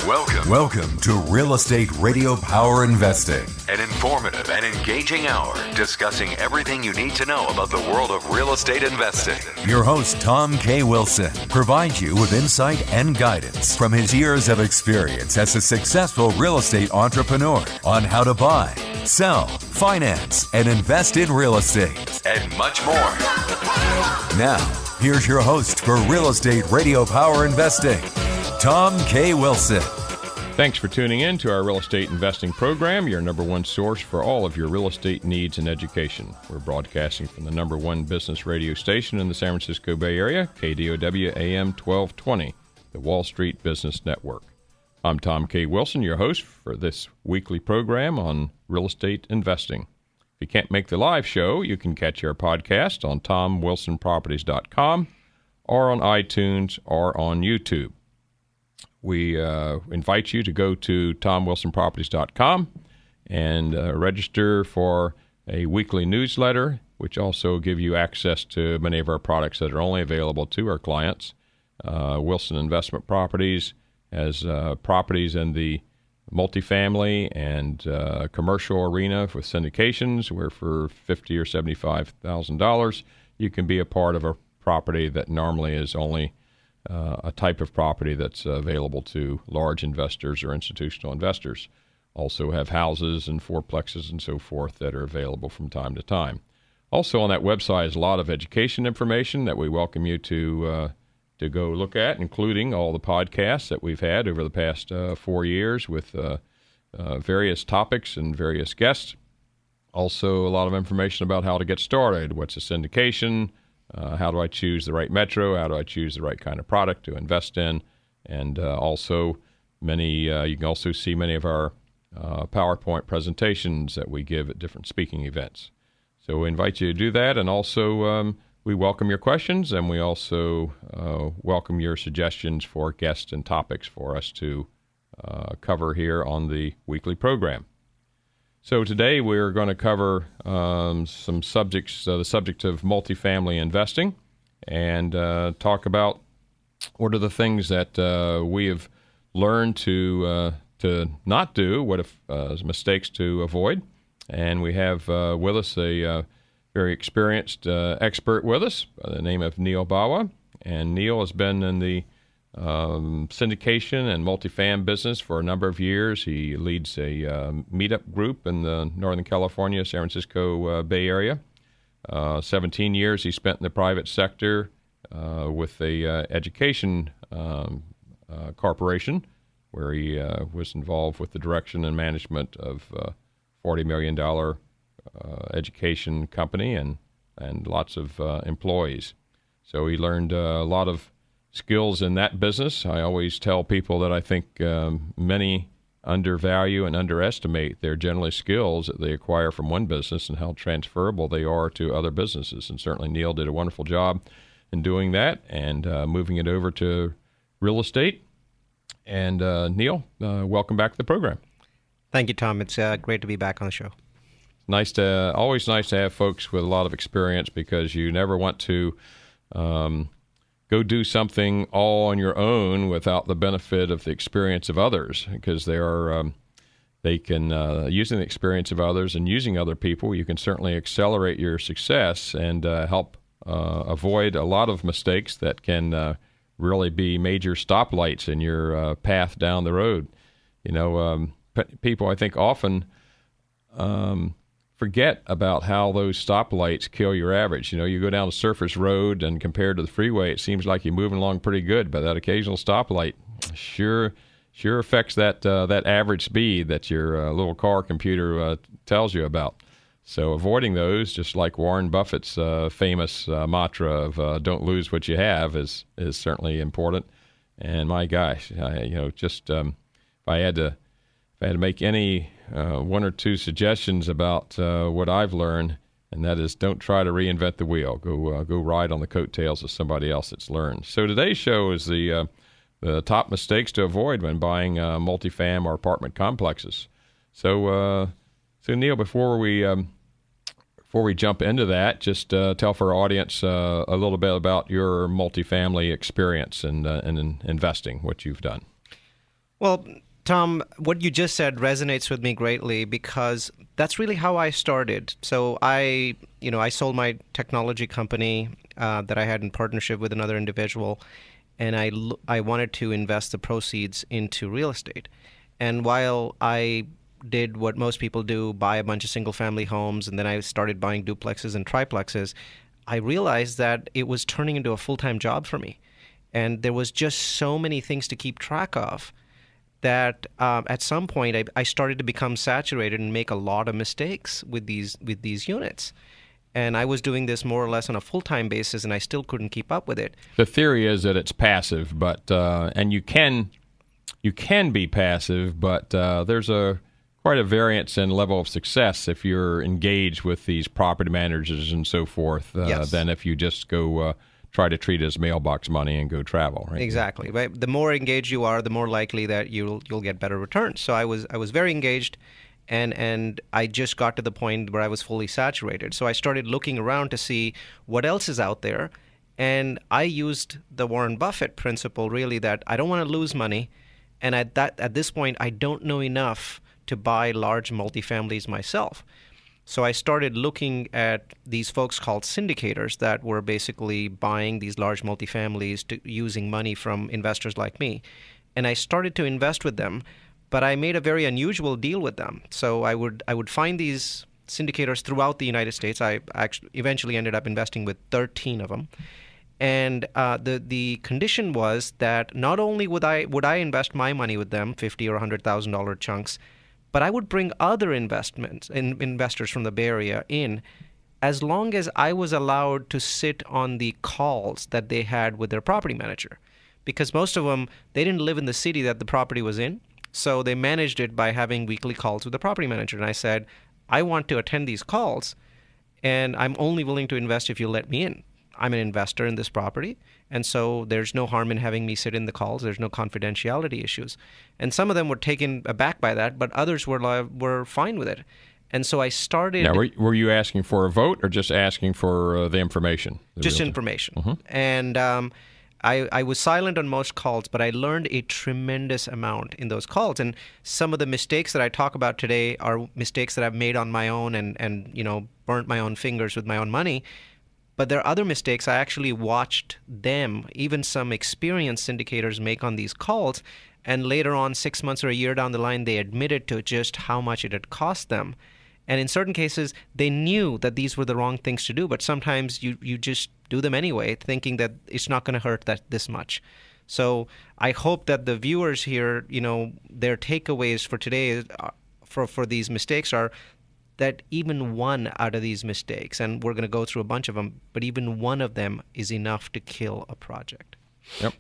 Welcome to Real Estate Radio Power Investing, an informative and engaging hour discussing everything you need to know about the world of real estate investing. Your host, Tom K. Wilson, provides you with insight and guidance from his years of experience as a successful real estate entrepreneur on how to buy, sell, finance, and invest in real estate, and much more. Now, here's your host for Real Estate Radio Power Investing, Tom K. Wilson. Thanks for tuning in to our real estate investing program, your number one source for all of your real estate needs and education. We're broadcasting from the number one business radio station in the San Francisco Bay Area, KDOW AM 1220, the Wall Street Business Network. I'm Tom K. Wilson, your host for this weekly program on real estate investing. If you can't make the live show, you can catch our podcast on TomWilsonProperties.com or on iTunes or on YouTube. We invite you to go to TomWilsonProperties.com and register for a weekly newsletter, which also give you access to many of our products that are only available to our clients. Wilson Investment Properties has properties in the multifamily and commercial arena with syndications, where for $50,000 or $75,000, you can be a part of a property that normally is only a type of property that's available to large investors or institutional investors. Also have houses and fourplexes and so forth that are available from time to time. Also on that website is a lot of education information that we welcome you to go look at, including all the podcasts that we've had over the past 4 years with various topics and various guests. Also a lot of information about how to get started, what's a syndication, how do I choose the right metro? How do I choose the right kind of product to invest in? And also you can also see many of our PowerPoint presentations that we give at different speaking events. So we invite you to do that. And also we welcome your questions, and we also welcome your suggestions for guests and topics for us to cover here on the weekly program. So today we're going to cover some subjects, the subject of multifamily investing, and talk about what are the things that we have learned to not do, what mistakes to avoid. And we have with us a very experienced expert with us by the name of Neal Bawa. And Neal has been in the syndication and multifam business for a number of years. He leads a meetup group in the Northern California, San Francisco Bay Area. 17 years he spent in the private sector with a education corporation, where he was involved with the direction and management of $40 million education company and lots of employees. So he learned a lot of skills in that business. I always tell people that I think many undervalue and underestimate their generally skills that they acquire from one business and how transferable they are to other businesses. And certainly Neal did a wonderful job in doing that and moving it over to real estate. And Neal, welcome back to the program. Thank you, Tom. It's great to be back on the show. Always nice to have folks with a lot of experience, because you never want to go do something all on your own without the benefit of the experience of others, because using the experience of others and using other people, you can certainly accelerate your success and help avoid a lot of mistakes that can really be major stoplights in your path down the road. People I think often forget about how those stoplights kill your average. You go down a surface road, and compared to the freeway, it seems like you're moving along pretty good, but that occasional stoplight sure affects that average speed that your little car computer tells you about. So avoiding those, just like Warren Buffett's famous mantra of "don't lose what you have," is certainly important. And my gosh, if I had to make any one or two suggestions about what I've learned, and that is, don't try to reinvent the wheel. Go ride on the coattails of somebody else that's learned. So today's show is the top mistakes to avoid when buying multifam or apartment complexes. So Neal, before we jump into that, just tell for our audience a little bit about your multifamily experience and in investing, what you've done. Well, Tom, what you just said resonates with me greatly because that's really how I started. So I sold my technology company that I had in partnership with another individual, and I wanted to invest the proceeds into real estate. And while I did what most people do, buy a bunch of single-family homes, and then I started buying duplexes and triplexes, I realized that it was turning into a full-time job for me. And there was just so many things to keep track of that at some point I started to become saturated and make a lot of mistakes with these units. And I was doing this more or less on a full-time basis, and I still couldn't keep up with it. The theory is that it's passive, but and you can be passive, but there's quite a variance in level of success if you're engaged with these property managers and so forth Yes. than if you just go try to treat it as mailbox money and go travel. Right? Exactly. Right? The more engaged you are, the more likely that you'll get better returns. So I was very engaged, and I just got to the point where I was fully saturated. So I started looking around to see what else is out there, and I used the Warren Buffett principle, really, that I don't want to lose money, and at this point I don't know enough to buy large multifamilies myself. So I started looking at these folks called syndicators that were basically buying these large multifamilies using money from investors like me. And I started to invest with them, but I made a very unusual deal with them. So I would find these syndicators throughout the United States. I actually eventually ended up investing with 13 of them. And the condition was that not only would I invest my money with them, $50,000 or $100,000 chunks, but I would bring other investors from the Bay Area in, as long as I was allowed to sit on the calls that they had with their property manager. Because most of them, they didn't live in the city that the property was in, so they managed it by having weekly calls with the property manager. And I said, I want to attend these calls, and I'm only willing to invest if you let me in. I'm an investor in this property, and so there's no harm in having me sit in the calls. There's no confidentiality issues. And some of them were taken aback by that, but others were fine with it. And so I started... Now, were you asking for a vote or just asking for the information? Just information. Mm-hmm. And I was silent on most calls, but I learned a tremendous amount in those calls. And some of the mistakes that I talk about today are mistakes that I've made on my own and burnt my own fingers with my own money. But there are other mistakes I actually watched them, even some experienced syndicators, make on these calls. And later on, 6 months or a year down the line, they admitted to just how much it had cost them. And in certain cases, they knew that these were the wrong things to do. But sometimes you just do them anyway, thinking that it's not going to hurt this much. So I hope that the viewers here, their takeaways for today for these mistakes are that even one out of these mistakes, and we're going to go through a bunch of them, but even one of them is enough to kill a project. Yep.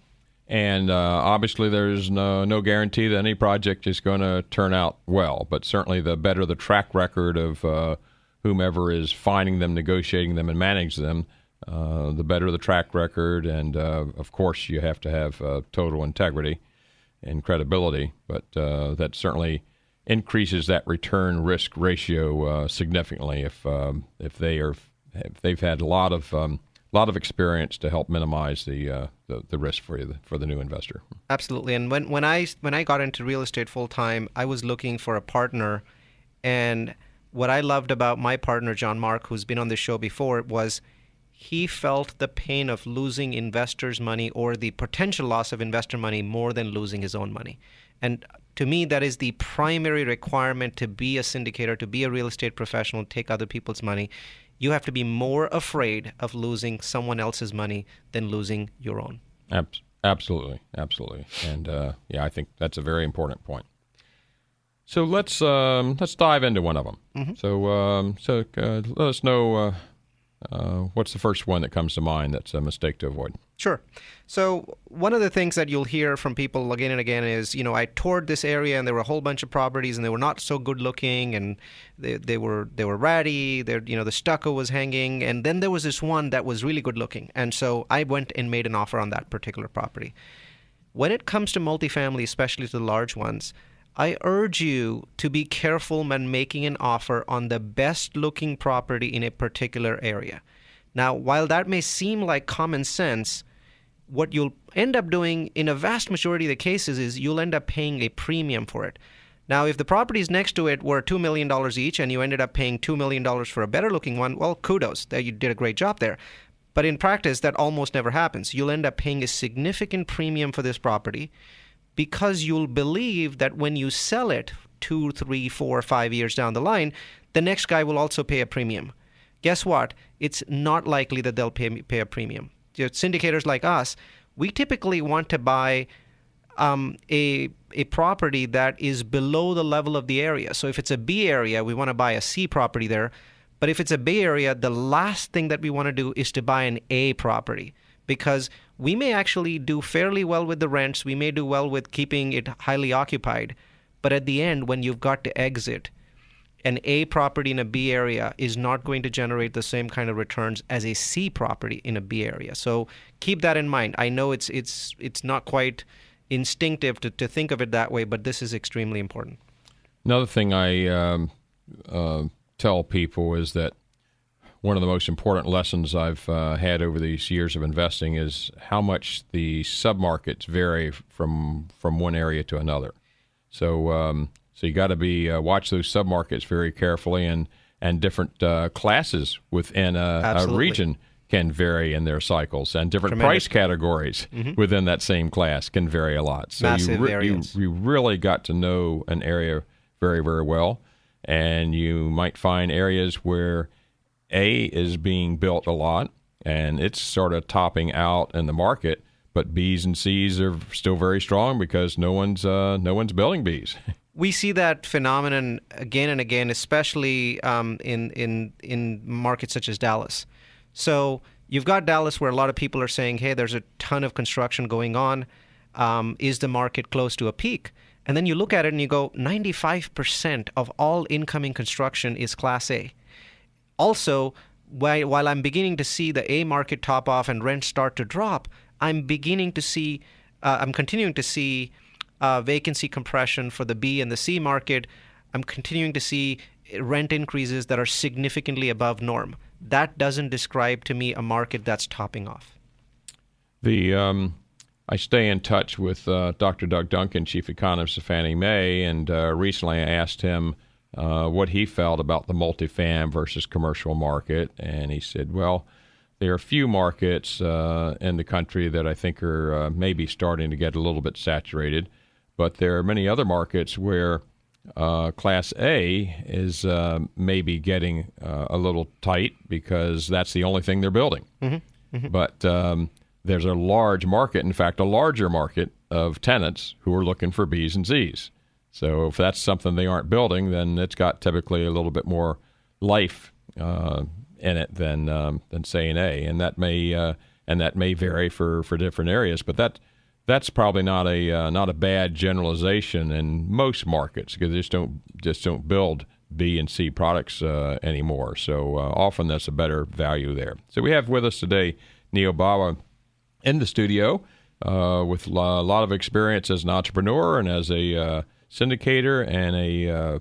And obviously there's no guarantee that any project is going to turn out well, but certainly the better the track record of whomever is finding them, negotiating them, and managing them, the better the track record. And, of course, you have to have total integrity and credibility, but that certainly increases that return risk ratio significantly if they've had a lot of experience to help minimize the risk for the new investor. Absolutely. And when I got into real estate full time, I was looking for a partner, and what I loved about my partner John Mark, who's been on this show before, was he felt the pain of losing investors' money or the potential loss of investor money more than losing his own money. And to me, that is the primary requirement to be a syndicator, to be a real estate professional, take other people's money. You have to be more afraid of losing someone else's money than losing your own. Absolutely. And I think that's a very important point. So let's dive into one of them. Mm-hmm. So let us know what's the first one that comes to mind that's a mistake to avoid. Sure. So one of the things that you'll hear from people again and again is, I toured this area and there were a whole bunch of properties and they were not so good looking and they were ratty. The stucco was hanging, and then there was this one that was really good looking. And so I went and made an offer on that particular property. When it comes to multifamily, especially to the large ones, I urge you to be careful when making an offer on the best looking property in a particular area. Now, while that may seem like common sense, what you'll end up doing in a vast majority of the cases is you'll end up paying a premium for it. Now, if the properties next to it were $2 million each and you ended up paying $2 million for a better looking one, well, kudos, that you did a great job there. But in practice, that almost never happens. You'll end up paying a significant premium for this property because you'll believe that when you sell it 2, 3, 4, 5 years down the line, the next guy will also pay a premium. Guess what? It's not likely that they'll pay a premium. Syndicators like us, we typically want to buy a property that is below the level of the area. So if it's a B area, we want to buy a C property there. But if it's a Bay area, the last thing that we want to do is to buy an A property, because we may actually do fairly well with the rents. We may do well with keeping it highly occupied. But at the end, when you've got to exit, an A property in a B area is not going to generate the same kind of returns as a C property in a B area. So keep that in mind. I know it's not quite instinctive to think of it that way, but this is extremely important. Another thing I tell people is that one of the most important lessons I've had over these years of investing is how much the submarkets vary from one area to another. So you got to be watch those submarkets very carefully, and different classes within a region can vary in their cycles, and different price categories within that same class can vary a lot. So you really got to know an area very, very well. And you might find areas where A is being built a lot and it's sort of topping out in the market, but B's and C's are still very strong because no one's building B's. We see that phenomenon again and again, especially in markets such as Dallas. So you've got Dallas where a lot of people are saying, hey, there's a ton of construction going on. Is the market close to a peak? And then you look at it and you go, 95% of all incoming construction is Class A. Also, while I'm beginning to see the A market top off and rents start to drop, I'm continuing to see vacancy compression for the B and the C market. I'm continuing to see rent increases that are significantly above norm. That doesn't describe to me a market that's topping off. I stay in touch with Dr. Doug Duncan, Chief Economist of Fannie Mae, and recently I asked him what he felt about the multifam versus commercial market, and he said, well, there are a few markets in the country that I think are maybe starting to get a little bit saturated, but there are many other markets where Class A is maybe getting a little tight because that's the only thing they're building. But there's a large market, in fact, a larger market of tenants who are looking for B's and C's. So if that's something they aren't building, then it's got typically a little bit more life in it than say an A, and that may vary for different areas. But that's probably not a bad generalization in most markets because they just don't build B and C products anymore. So often that's a better value there. So we have with us today Neal Bawa in the studio with a lot of experience as an entrepreneur and as a syndicator and a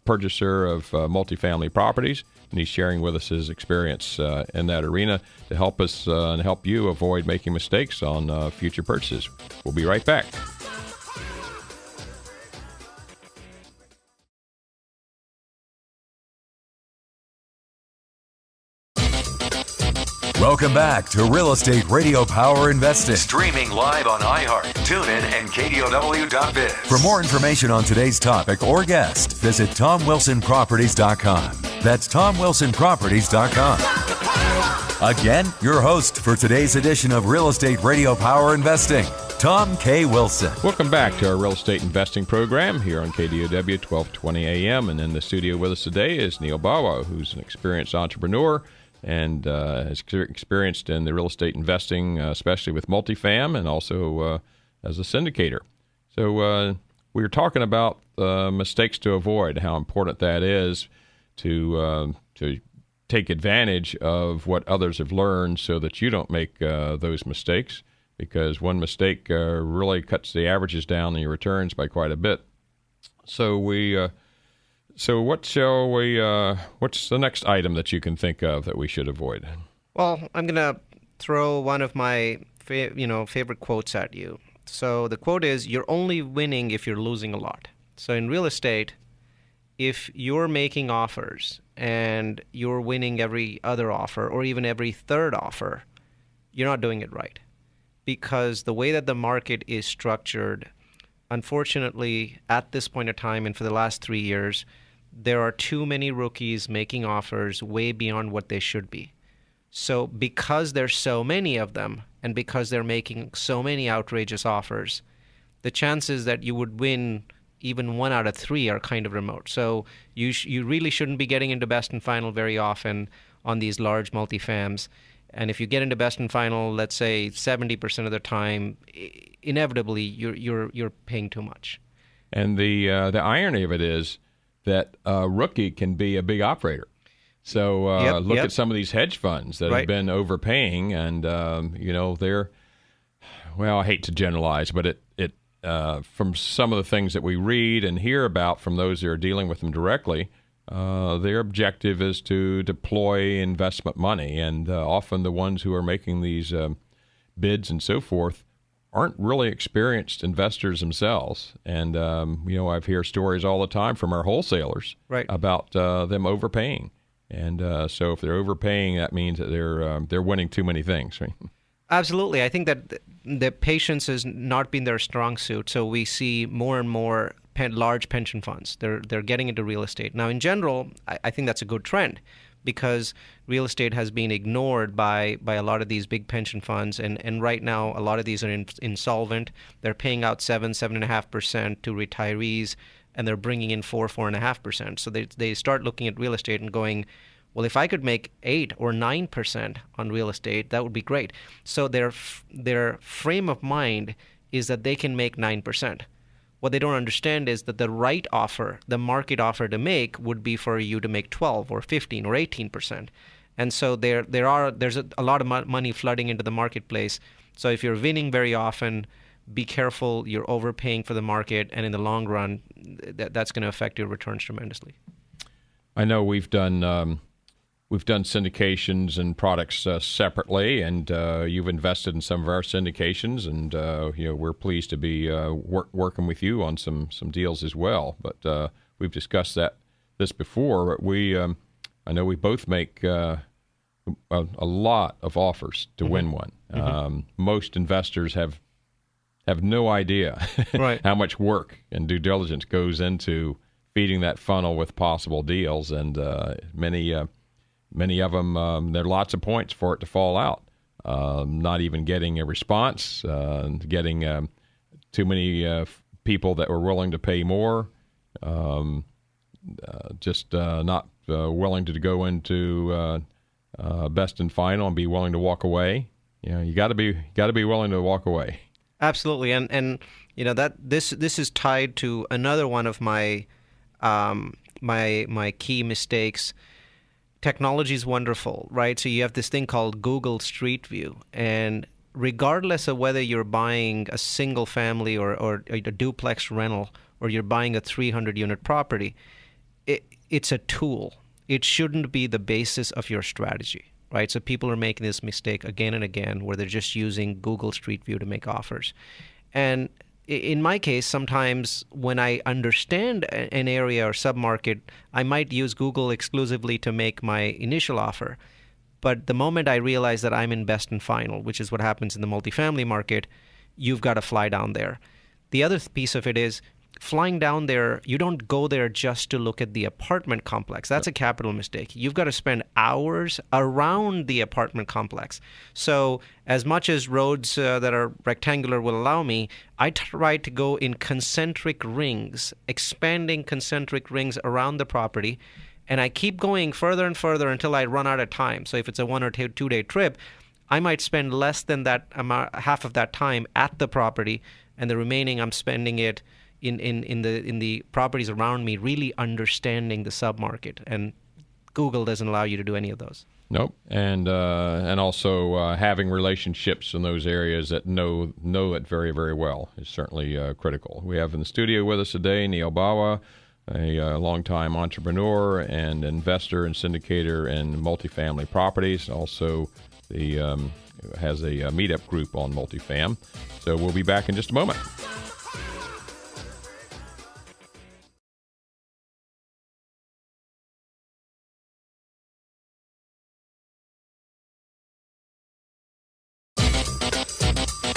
purchaser of multifamily properties. And he's sharing with us his experience in that arena to help us and help you avoid making mistakes on future purchases. We'll be right back. Welcome back to Real Estate Radio Power Investing. Streaming live on iHeart, TuneIn, and KDOW.biz. For more information on today's topic or guest, visit TomWilsonProperties.com. That's TomWilsonProperties.com. Again, your host for today's edition of Real Estate Radio Power Investing, Tom K. Wilson. Welcome back to our real estate investing program here on KDOW 1220 AM. And in the studio with us today is Neal Bawa, who's an experienced entrepreneur and has experienced in the real estate investing, especially with multifam and also as a syndicator. So we were talking about mistakes to avoid, how important that is to take advantage of what others have learned so that you don't make those mistakes, because one mistake really cuts the averages down in your returns by quite a bit. So what's the next item that you can think of that we should avoid? Well, I'm going to throw one of my favorite quotes at you. So the quote is, "You're only winning if you're losing a lot." So in real estate, if you're making offers and you're winning every other offer or even every third offer, you're not doing it right. Because the way that the market is structured, unfortunately, at this point in time and for the last 3 years, there are too many rookies making offers way beyond what they should be. So because there's so many of them and because they're making so many outrageous offers, the chances that you would win even 1 out of 3 are kind of remote. So you really shouldn't be getting into best and final very often on these large multifams. And if you get into best and final, let's say 70% of the time, inevitably you're paying too much. And the irony of it is that a rookie can be a big operator. So look at some of these hedge funds that have been overpaying, and they're, well, I hate to generalize, but it from some of the things that we read and hear about from those that are dealing with them directly, their objective is to deploy investment money, and often the ones who are making these bids and so forth aren't really experienced investors themselves. And I've heard stories all the time from our wholesalers about them overpaying. And so if they're overpaying, that means that they're winning too many things, right? Absolutely. I think that the patience has not been their strong suit. So we see more and more large pension funds. They're getting into real estate. Now, in general, I think that's a good trend because real estate has been ignored by a lot of these big pension funds. And right now, a lot of these are insolvent. They're paying out 7.5% to retirees, and they're bringing in 4.5%. So they start looking at real estate and going, well, if I could make 8 or 9% on real estate, that would be great. So their frame of mind is that they can make 9%. What they don't understand is that the right offer, the market offer to make, would be for you to make 12 or 15 or 18%. And so there's a lot of money flooding into the marketplace. So if you're winning very often, be careful. You're overpaying for the market, and in the long run, that's going to affect your returns tremendously. I know we've done syndications and products separately, and you've invested in some of our syndications, and we're pleased to be working with you on some deals as well. But we've discussed this before. But I know we both make a lot of offers to win one. Most investors have no idea how much work and due diligence goes into feeding that funnel with possible deals, and many of them, there are lots of points for it to fall out. Not even getting a response, getting too many people that were willing to pay more, just not willing to go into best and final and be willing to walk away. You got to be willing to walk away. Absolutely, and that this is tied to another one of my my key mistakes. Technology is wonderful, right? So you have this thing called Google Streetview, and regardless of whether you're buying a single family or a duplex rental, or you're buying a 300-unit property, it's a tool. It shouldn't be the basis of your strategy, right? So people are making this mistake again and again where they're just using Google Streetview to make offers. And in my case, sometimes when I understand an area or submarket, I might use Google exclusively to make my initial offer. But the moment I realize that I'm in best and final, which is what happens in the multifamily market, you've got to fly down there. The other piece of it is flying down there, you don't go there just to look at the apartment complex. That's a capital mistake. You've got to spend hours around the apartment complex. So as much as roads that are rectangular will allow me, I try to go in concentric rings, expanding concentric rings around the property. And I keep going further and further until I run out of time. So if it's a 1 or 2 day trip, I might spend less than that amount, half of that time at the property, and the remaining I'm spending it in the properties around me, really understanding the submarket. And Google doesn't allow you to do any of those. Nope, and also having relationships in those areas that know it very, very well is certainly critical. We have in the studio with us today Neal Bawa, a longtime entrepreneur and investor and syndicator in multifamily properties, also He has a meetup group on multifam. So we'll be back in just a moment.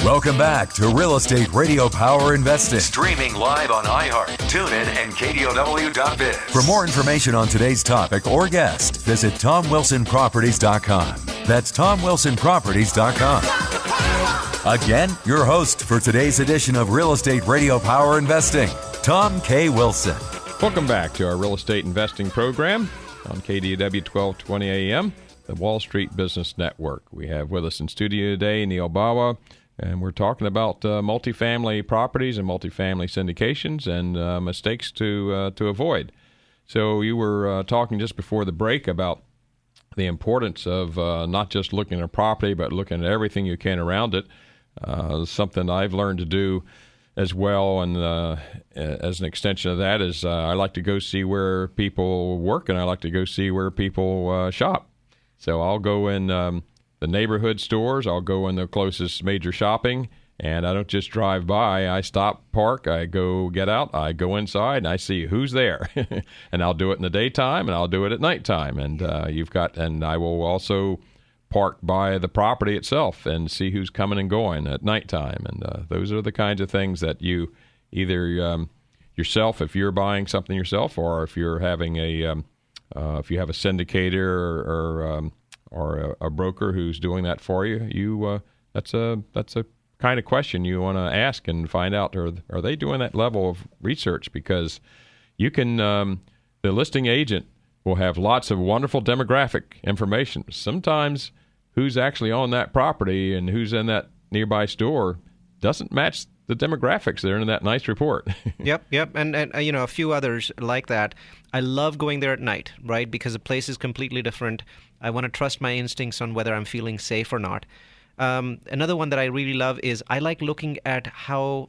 Welcome back to Real Estate Radio Power Investing. Streaming live on iHeart, TuneIn, and KDOW.biz. For more information on today's topic or guest, visit TomWilsonProperties.com. That's TomWilsonProperties.com. Again, your host for today's edition of Real Estate Radio Power Investing, Tom K. Wilson. Welcome back to our real estate investing program on KDOW 1220 AM, the Wall Street Business Network. We have with us in studio today Neal Bawa, and we're talking about multifamily properties and multifamily syndications and mistakes to avoid. So you were talking just before the break about the importance of not just looking at a property, but looking at everything you can around it. Something I've learned to do as well, and as an extension of that is I like to go see where people work, and I like to go see where people shop. So I'll go in the neighborhood stores, I'll go in the closest major shopping, and I don't just drive by. I stop, park, I go get out, I go inside, and I see who's there. And I'll do it in the daytime, and I'll do it at nighttime. And and I will also park by the property itself and see who's coming and going at nighttime. And those are the kinds of things that you either yourself, if you're buying something yourself, or if you're having if you have a syndicator or a broker who's doing that for you, that's a kind of question you want to ask and find out, are they doing that level of research? Because you can, the listing agent will have lots of wonderful demographic information. Sometimes who's actually on that property and who's in that nearby store doesn't match the demographics that are in that nice report. Yep. And a few others like that. I love going there at night, right? Because the place is completely different. I want to trust my instincts on whether I'm feeling safe or not. Another one that I really love is I like looking at how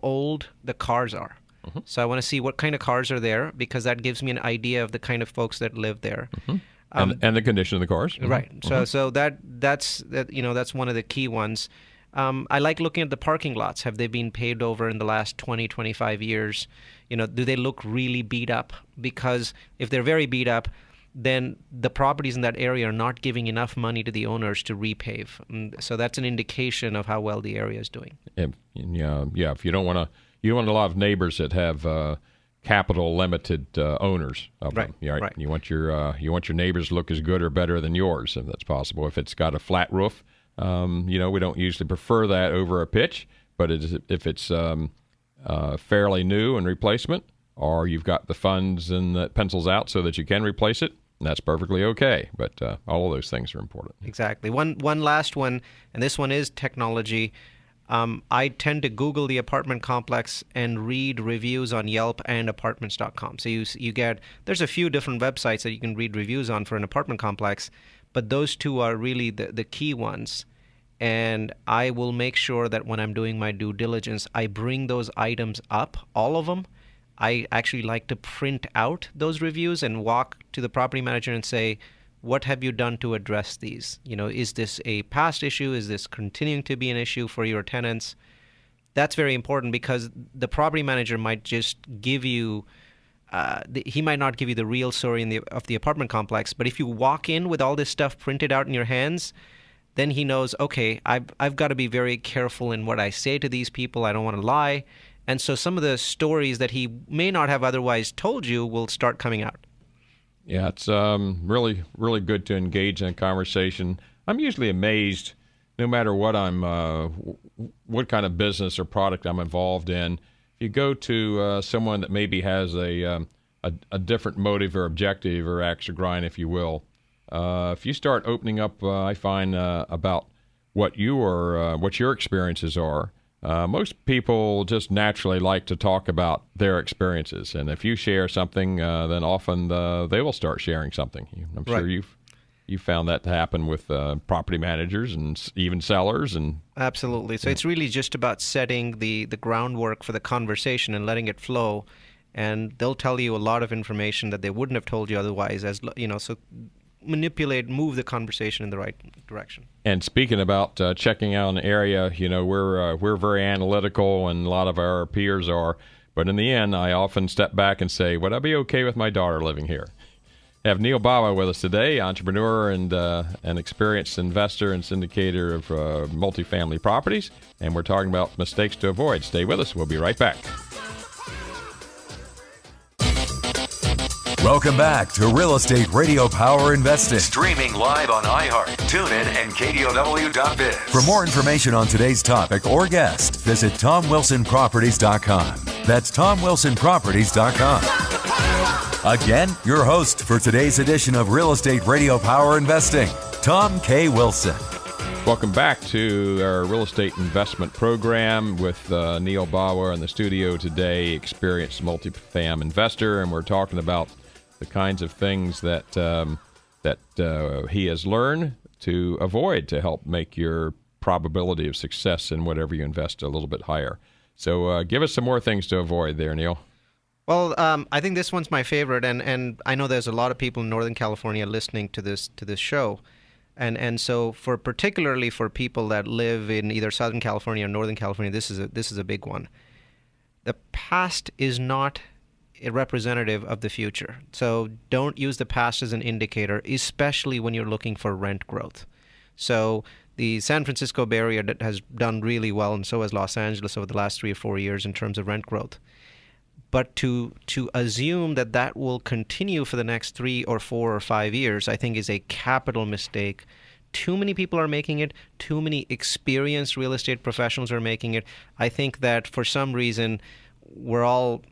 old the cars are. Mm-hmm. So I want to see what kind of cars are there, because that gives me an idea of the kind of folks that live there. Mm-hmm. And the condition of the cars. Mm-hmm. Right. So that's one of the key ones. I like looking at the parking lots. Have they been paved over in the last 20, 25 years? Do they look really beat up? Because if they're very beat up, then the properties in that area are not giving enough money to the owners to repave. So that's an indication of how well the area is doing. If you don't want a lot of neighbors that have capital limited owners of them. Right. You want your neighbors to look as good or better than yours, if that's possible. If it's got a flat roof, we don't usually prefer that over a pitch. But if it's fairly new and replacement, or you've got the funds and that pencils out so that you can replace it, that's perfectly okay. But all of those things are important. Exactly. One last one, and this one is technology. I tend to Google the apartment complex and read reviews on Yelp and apartments.com. So there's a few different websites that you can read reviews on for an apartment complex, but those two are really the key ones. And I will make sure that when I'm doing my due diligence, I bring those items up, all of them. I actually like to print out those reviews and walk to the property manager and say, what have you done to address these? Is this a past issue? Is this continuing to be an issue for your tenants? That's very important, because the property manager might just give you, he might not give you the real story of the apartment complex, but if you walk in with all this stuff printed out in your hands, then he knows, okay, I've got to be very careful in what I say to these people. I don't want to lie. And so some of the stories that he may not have otherwise told you will start coming out. Yeah, it's really, really good to engage in a conversation. I'm usually amazed, no matter what what kind of business or product I'm involved in. If you go to someone that maybe has a different motive or objective or axe to grind, if you will, if you start opening up, I find about what your experiences are. Most people just naturally like to talk about their experiences, and if you share something, then often they will start sharing something. I'm sure you've found that to happen with property managers and even sellers. And absolutely. So it's really just about setting the groundwork for the conversation and letting it flow, and they'll tell you a lot of information that they wouldn't have told you otherwise. So move the conversation in the right direction. And speaking about checking out an area, we're very analytical, and a lot of our peers are. But in the end, I often step back and say, would I be okay with my daughter living here? I have Neal Bawa with us today, entrepreneur and an experienced investor and syndicator of multifamily properties. And we're talking about mistakes to avoid. Stay with us. We'll be right back. Welcome back to Real Estate Radio Power Investing. Streaming live on iHeart, TuneIn, and KDOW.biz. For more information on today's topic or guest, visit TomWilsonProperties.com. That's TomWilsonProperties.com. Again, your host for today's edition of Real Estate Radio Power Investing, Tom K. Wilson. Welcome back to our real estate investment program with Neal Bawa in the studio today, experienced multifam investor, and we're talking about the kinds of things that he has learned to avoid to help make your probability of success in whatever you invest a little bit higher. So give us some more things to avoid there, Neal. Well, I think this one's my favorite, and I know there's a lot of people in Northern California listening to this show, and so particularly for people that live in either Southern California or Northern California, this is a big one. The past is not a representative of the future. So don't use the past as an indicator, especially when you're looking for rent growth. So the San Francisco Bay Area has done really well, and so has Los Angeles over the last 3 or 4 years in terms of rent growth. But to assume that will continue for the next 3 or 4 or 5 years, I think is a capital mistake. Too many people are making it. Too many experienced real estate professionals are making it. I think that for some reason, we're all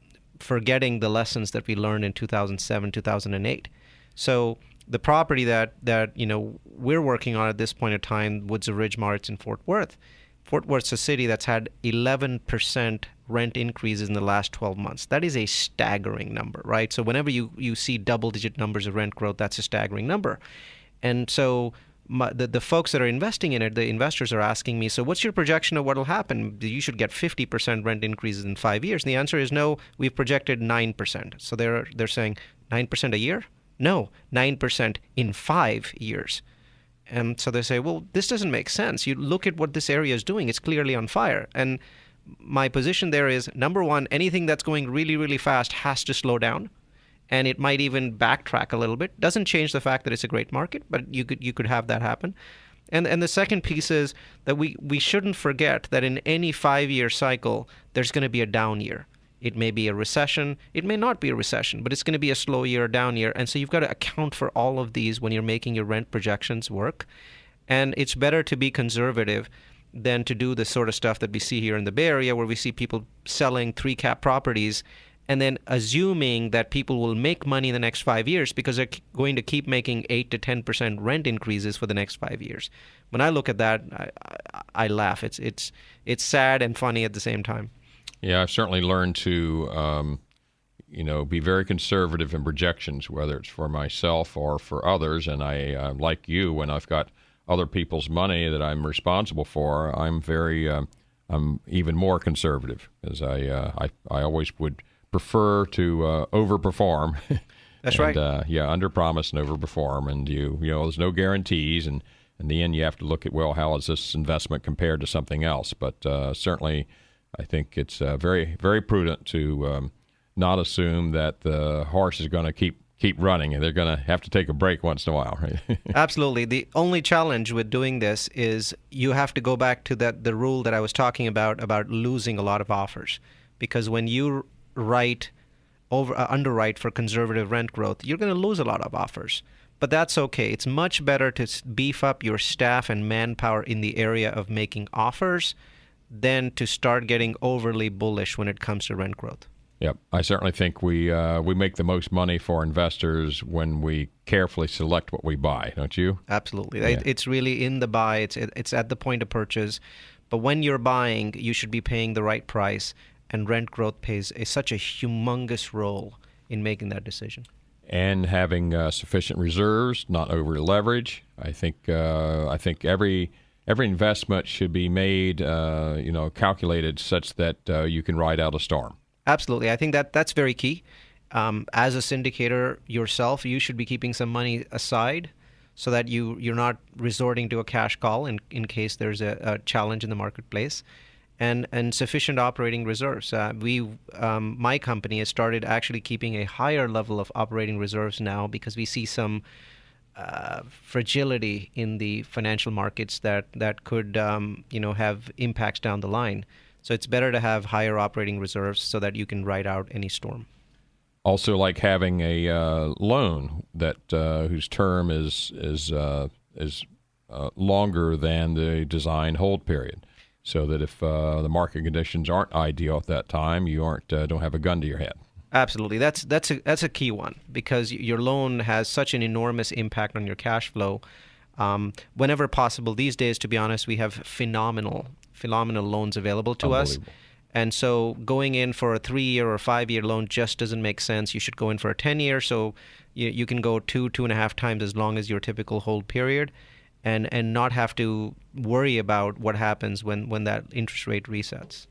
forgetting the lessons that we learned in 2007, 2008. So the property that we're working on at this point in time, Woods of Ridge Marts in Fort Worth. Fort Worth's a city that's had 11% rent increases in the last 12 months. That is a staggering number, right? So whenever you see double-digit numbers of rent growth, that's a staggering number. And so the folks that are investing in it, the investors are asking me, so what's your projection of what will happen? You should get 50% rent increases in 5 years. And the answer is no, we've projected 9%. So they're saying 9% a year? No, 9% in 5 years. And so they say, well, this doesn't make sense. You look at what this area is doing. It's clearly on fire. And my position there is, number one, anything that's going really, really fast has to slow down. And it might even backtrack a little bit. Doesn't change the fact that it's a great market, but you could have that happen. And the second piece is that we shouldn't forget that in any 5-year cycle, there's going to be a down year. It may be a recession. It may not be a recession, but it's going to be a slow year, a down year. And so you've got to account for all of these when you're making your rent projections work. And it's better to be conservative than to do the sort of stuff that we see here in the Bay Area, where we see people selling 3-cap properties and then assuming that people will make money in the next 5 years because they're going to keep making 8 to 10% rent increases for the next 5 years. When I look at that, I laugh. It's sad and funny at the same time. Yeah, I've certainly learned to, be very conservative in projections, whether it's for myself or for others. And I, like you, when I've got other people's money that I'm responsible for, I'm even more conservative, because I always would prefer to overperform. That's right. Underpromise and overperform, and there's no guarantees, and in the end you have to look at, well, how is this investment compared to something else? But certainly, I think it's very, very prudent to not assume that the horse is going to keep running, and they're going to have to take a break once in a while, right? Absolutely. The only challenge with doing this is you have to go back to the rule that I was talking about losing a lot of offers, because when you underwrite for conservative rent growth, you're going to lose a lot of offers. But that's okay. It's much better to beef up your staff and manpower in the area of making offers than to start getting overly bullish when it comes to rent growth. Yep. I certainly think we make the most money for investors when we carefully select what we buy, don't you? Absolutely. Yeah. It's really in the buy. It's at the point of purchase. But when you're buying, you should be paying the right price. And rent growth plays such a humongous role in making that decision. And having sufficient reserves, not over leverage. I think every investment should be made, calculated such that you can ride out a storm. Absolutely. I think that's very key. As a syndicator yourself, you should be keeping some money aside so that you're not resorting to a cash call in case there's a challenge in the marketplace, and sufficient operating reserves. My company has started actually keeping a higher level of operating reserves now because we see some fragility in the financial markets that could have impacts down the line. So it's better to have higher operating reserves so that you can ride out any storm. Also, like having a loan that whose term is longer than the design hold period, so that if the market conditions aren't ideal at that time, you don't have a gun to your head. Absolutely, that's a key one, because your loan has such an enormous impact on your cash flow. Whenever possible these days, to be honest, we have phenomenal loans available to us. And so going in for a 3-year or 5-year loan just doesn't make sense. You should go in for a 10-year, so you can go 2.5 times as long as your typical hold period, and not have to worry about what happens when that interest rate resets.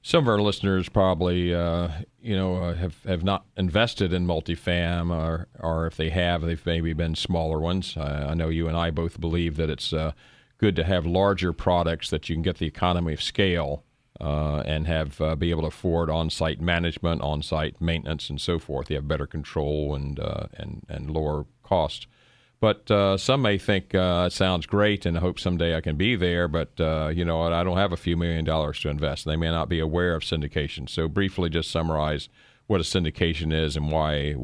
Some of our listeners probably have not invested in multifam, or if they have, they've maybe been smaller ones. I know you and I both believe that it's good to have larger products that you can get the economy of scale and be able to afford on-site management, on-site maintenance, and so forth. You have better control and lower cost. But some may think it sounds great, and I hope someday I can be there. But I don't have a few $1 million to invest. They may not be aware of syndication. So briefly, just summarize what a syndication is and why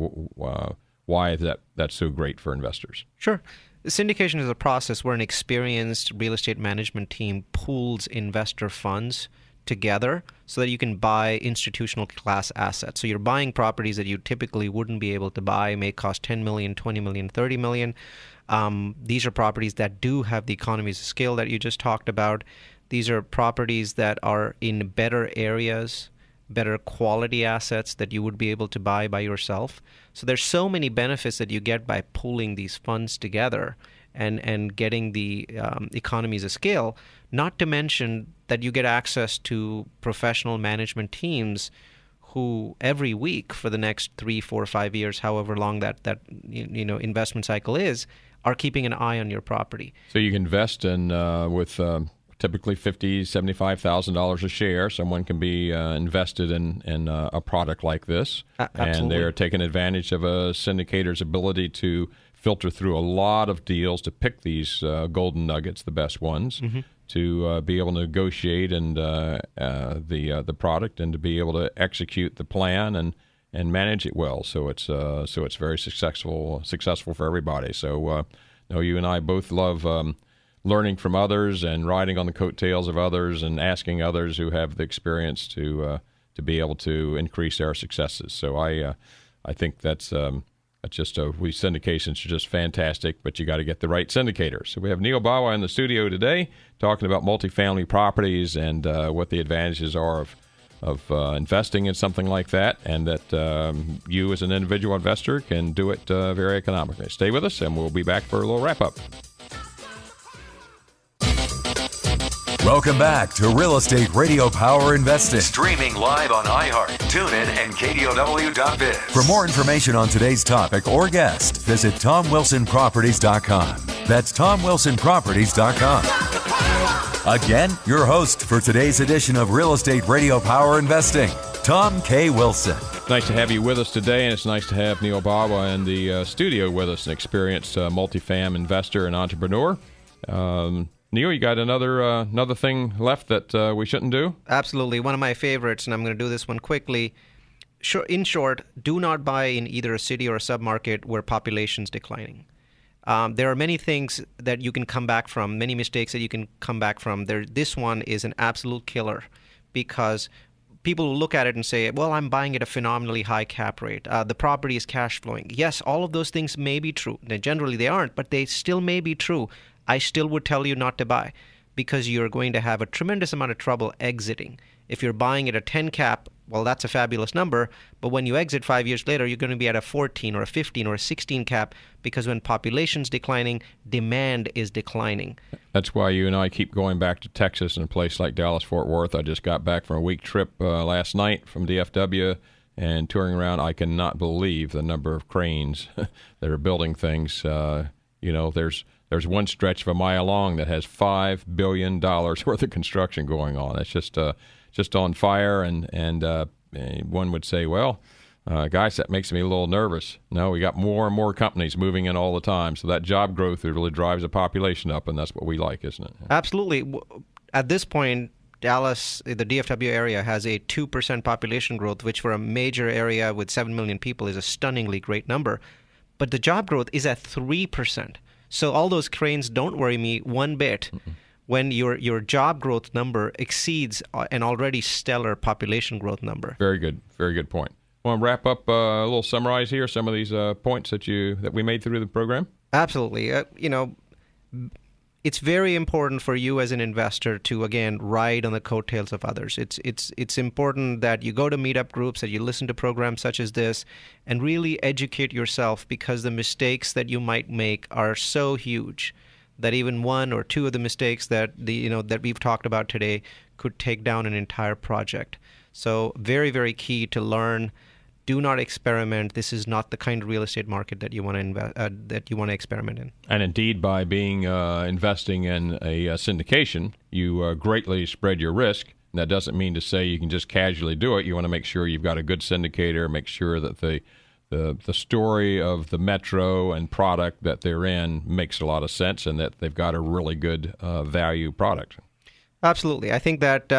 that's so great for investors. Sure. Syndication is a process where an experienced real estate management team pools investor funds together so that you can buy institutional class assets. So you're buying properties that you typically wouldn't be able to buy, may cost $10 million, $20 million, $30 million. These are properties that do have the economies of scale that you just talked about. These are properties that are in better areas, better quality assets that you would be able to buy by yourself. So there's so many benefits that you get by pooling these funds together and getting the economies of scale, not to mention that you get access to professional management teams who every week for the next 3, 4, 5 years, however long that investment cycle is, are keeping an eye on your property. So you can invest in with typically $50,000, $75,000 a share. Someone can be invested in a product like this, and they're taking advantage of a syndicator's ability to filter through a lot of deals to pick these golden nuggets, the best ones, to be able to negotiate and the product, and to be able to execute the plan and manage it well. So it's very successful for everybody. So you and I both love learning from others and riding on the coattails of others and asking others who have the experience to be able to increase our successes. So I think that's just syndications are just fantastic, but you got to get the right syndicator. So we have Neal Bawa in the studio today talking about multifamily properties and what the advantages are of investing in something like that, and that you as an individual investor can do it very economically. Stay with us, and we'll be back for a little wrap-up. Welcome back to Real Estate Radio Power Investing. Streaming live on iHeart, TuneIn, and KDOW.biz. For more information on today's topic or guest, visit TomWilsonProperties.com. That's TomWilsonProperties.com. Again, your host for today's edition of Real Estate Radio Power Investing, Tom K. Wilson. Nice to have you with us today, and it's nice to have Neal Bawa in the studio with us, an experienced multifam investor and entrepreneur. Neal, you got another thing left that we shouldn't do? Absolutely. One of my favorites, and I'm going to do this one quickly. In short, do not buy in either a city or a submarket where population's declining. There are many things that you can come back from, many mistakes that you can come back from. This one is an absolute killer, because people will look at it and say, well, I'm buying at a phenomenally high cap rate. The property is cash flowing. Yes, all of those things may be true. Now, generally they aren't, but they still may be true. I still would tell you not to buy, because you're going to have a tremendous amount of trouble exiting. If you're buying at a 10 cap, well, that's a fabulous number, but when you exit 5 years later, you're going to be at a 14 or a 15 or a 16 cap, because when population's declining, demand is declining. That's why you and I keep going back to Texas and a place like Dallas-Fort Worth. I just got back from a week trip last night from DFW, and touring around, I cannot believe the number of cranes that are building things. There's one stretch of a mile long that has $5 billion worth of construction going on. It's just on fire, and one would say, well, guys, that makes me a little nervous. No, we got more and more companies moving in all the time, so that job growth really drives the population up, and that's what we like, isn't it? Absolutely. At this point, Dallas, the DFW area, has a 2% population growth, which for a major area with 7 million people is a stunningly great number. But the job growth is at 3%. So all those cranes don't worry me one bit when your job growth number exceeds an already stellar population growth number. Very good point. Want to wrap up a little summarize here some of these points that we made through the program? Absolutely. It's very important for you as an investor to, again, ride on the coattails of others. It's important that you go to meetup groups, that you listen to programs such as this, and really educate yourself, because the mistakes that you might make are so huge that even one or two of the mistakes that we've talked about today could take down an entire project. So very, very key to learn. Do not experiment. This is not the kind of real estate market that you want to experiment in. And indeed, by being investing in a syndication, you greatly spread your risk. And that doesn't mean to say you can just casually do it. You want to make sure you've got a good syndicator. Make sure that the story of the metro and product that they're in makes a lot of sense, and that they've got a really good value product. Absolutely. I think that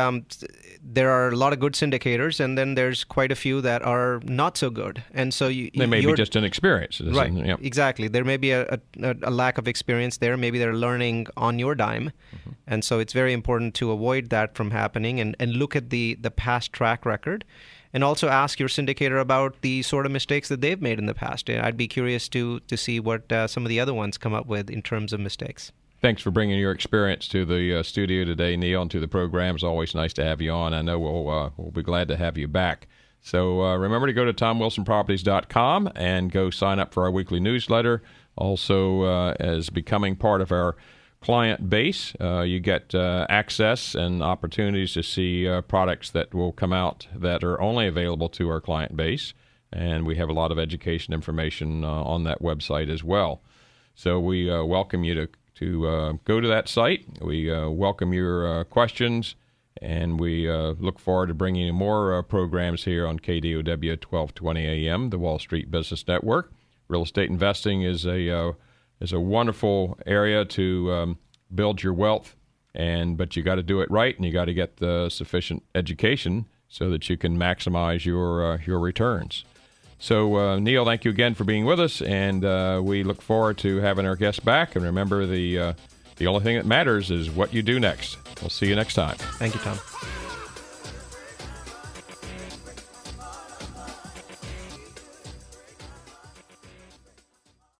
there are a lot of good syndicators, and then there's quite a few that are not so good. And so they may be just inexperienced. Right. Yep. Exactly. There may be a lack of experience there. Maybe they're learning on your dime. Mm-hmm. And so it's very important to avoid that from happening, and look at the past track record, and also ask your syndicator about the sort of mistakes that they've made in the past. I'd be curious to see what some of the other ones come up with in terms of mistakes. Thanks for bringing your experience to the studio today, Neal, and to the program. It's always nice to have you on. I know we'll be glad to have you back. So remember to go to TomWilsonProperties.com and go sign up for our weekly newsletter. Also, as becoming part of our client base, you get access and opportunities to see products that will come out that are only available to our client base. And we have a lot of education information on that website as well. So we welcome you to go to that site. We welcome your questions, and we look forward to bringing you more programs here on KDOW 1220 AM, the Wall Street Business Network. Real estate investing is a wonderful area to build your wealth, but you got to do it right, and you got to get the sufficient education so that you can maximize your returns. So, Neal, thank you again for being with us, and we look forward to having our guests back. And remember, the only thing that matters is what you do next. We'll see you next time. Thank you, Tom.